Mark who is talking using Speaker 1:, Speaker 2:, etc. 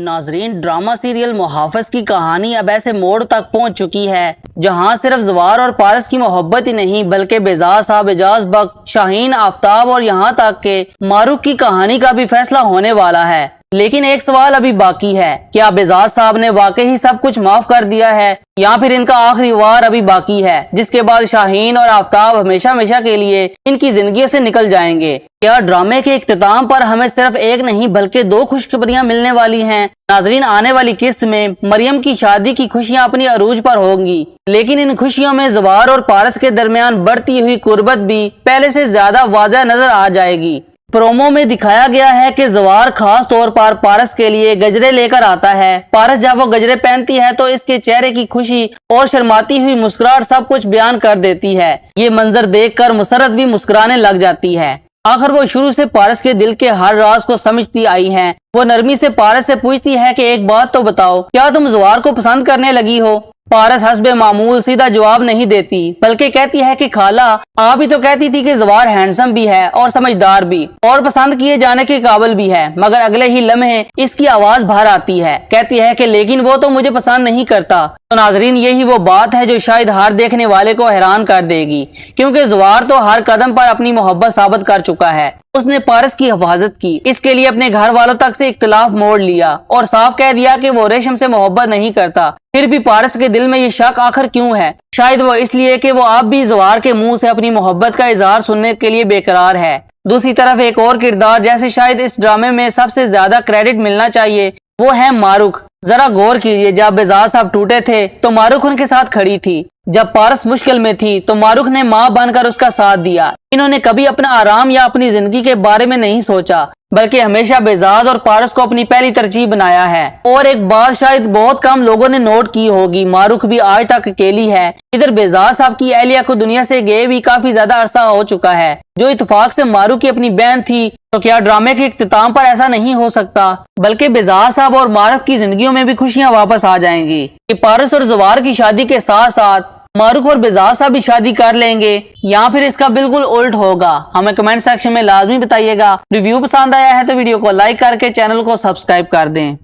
Speaker 1: ناظرین، drama serial محافظ کی کہانی اب ایسے موڑ تک پہنچ چکی ہے جہاں صرف زوار اور پارس کی محبت ہی نہیں بلکہ بیزاد صاحب، اعجاز بخش، شاہین، آفتاب اور یہاں تک کہ معروف کی کہانی کا بھی فیصلہ ہونے والا ہے۔ لیکن ایک سوال ابھی باقی ہے، کیا بیزاد صاحب نے واقعی سب کچھ معاف کر دیا ہے یا پھر ان کا آخری وار ابھی باقی ہے جس کے بعد شاہین اور آفتاب ہمیشہ ہمیشہ کے لیے ان کی زندگیوں سے نکل جائیں گے؟ کیا ڈرامے کے اختتام پر ہمیں صرف ایک نہیں بلکہ دو خوشخبریاں ملنے والی ہیں؟ ناظرین، آنے والی قسط میں مریم کی شادی کی خوشیاں اپنی عروج پر ہوں گی، لیکن ان خوشیوں میں زوار اور پارس کے درمیان بڑھتی ہوئی قربت بھی پہلے سے زیادہ واضح نظر آ جائے گی۔ پرومو میں دکھایا گیا ہے کہ زوار خاص طور پر پارس کے لیے گجرے لے کر آتا ہے۔ پارس جب وہ گجرے پہنتی ہے تو اس کے چہرے کی خوشی اور شرماتی ہوئی مسکراہٹ سب کچھ بیان کر دیتی ہے۔ یہ منظر دیکھ کر مسرت بھی مسکرانے لگ جاتی ہے۔ آخر وہ شروع سے پارس کے دل کے ہر راز کو سمجھتی آئی ہیں۔ وہ نرمی سے پارس سے پوچھتی ہے کہ ایک بات تو بتاؤ، کیا تم زوار کو پسند کرنے لگی ہو؟ پارس حسب معمول سیدھا جواب نہیں دیتی بلکہ کہتی ہے کہ خالہ، آپ ہی تو کہتی تھی کہ زوار ہینڈسم بھی ہے اور سمجھدار بھی اور پسند کیے جانے کے قابل بھی ہے، مگر اگلے ہی لمحے اس کی آواز باہر آتی ہے، کہتی ہے کہ لیکن وہ تو مجھے پسند نہیں کرتا۔ تو ناظرین، یہی وہ بات ہے جو شاید ہر دیکھنے والے کو حیران کر دے گی، کیونکہ زوار تو ہر قدم پر اپنی محبت ثابت کر چکا ہے۔ اس نے پارس کی حفاظت کی، اس کے لیے اپنے گھر والوں تک سے اختلاف موڑ لیا اور صاف کہہ دیا کہ وہ ریشم سے محبت نہیں کرتا۔ پھر بھی پارس کے دل میں یہ شک آخر کیوں ہے؟ شاید وہ اس لیے کہ وہ اب بھی زوار کے منہ سے اپنی محبت کا اظہار سننے کے لیے بے قرار ہے۔ دوسری طرف ایک اور کردار جیسے شاید اس ڈرامے میں سب سے زیادہ کریڈٹ ملنا چاہیے، وہ ہے معروف۔ ذرا غور کیجئے، جب بیزاد صاحب ٹوٹے تھے تو معروف ان کے ساتھ کھڑی تھی، جب پارس مشکل میں تھی تو معروف نے ماں بن کر اس کا ساتھ دیا۔ انہوں نے کبھی اپنا آرام یا اپنی زندگی کے بارے میں نہیں سوچا بلکہ ہمیشہ بیزاد اور پارس کو اپنی پہلی ترجیح بنایا ہے۔ اور ایک بات شاید بہت کم لوگوں نے نوٹ کی ہوگی، معروف بھی آج تک اکیلی ہے۔ ادھر بیزاد صاحب کی اہلیہ کو دنیا سے گئے بھی کافی زیادہ عرصہ ہو چکا ہے، جو اتفاق سے معروف کی اپنی بہن تھی۔ تو کیا ڈرامے کے اختتام پر ایسا نہیں ہو سکتا بلکہ بیزاد صاحب اور معروف کی زندگیوں میں بھی خوشیاں واپس آ جائیں گی کہ پارس اور زوار کی شادی کے ساتھ ساتھ معروف اور بیزاد صاحب بھی شادی کر لیں گے، یا پھر اس کا بالکل الٹ ہوگا؟ ہمیں کمنٹ سیکشن میں لازمی بتائیے گا۔ ریویو پسند آیا ہے تو ویڈیو کو لائک کر کے چینل کو سبسکرائب کر دیں۔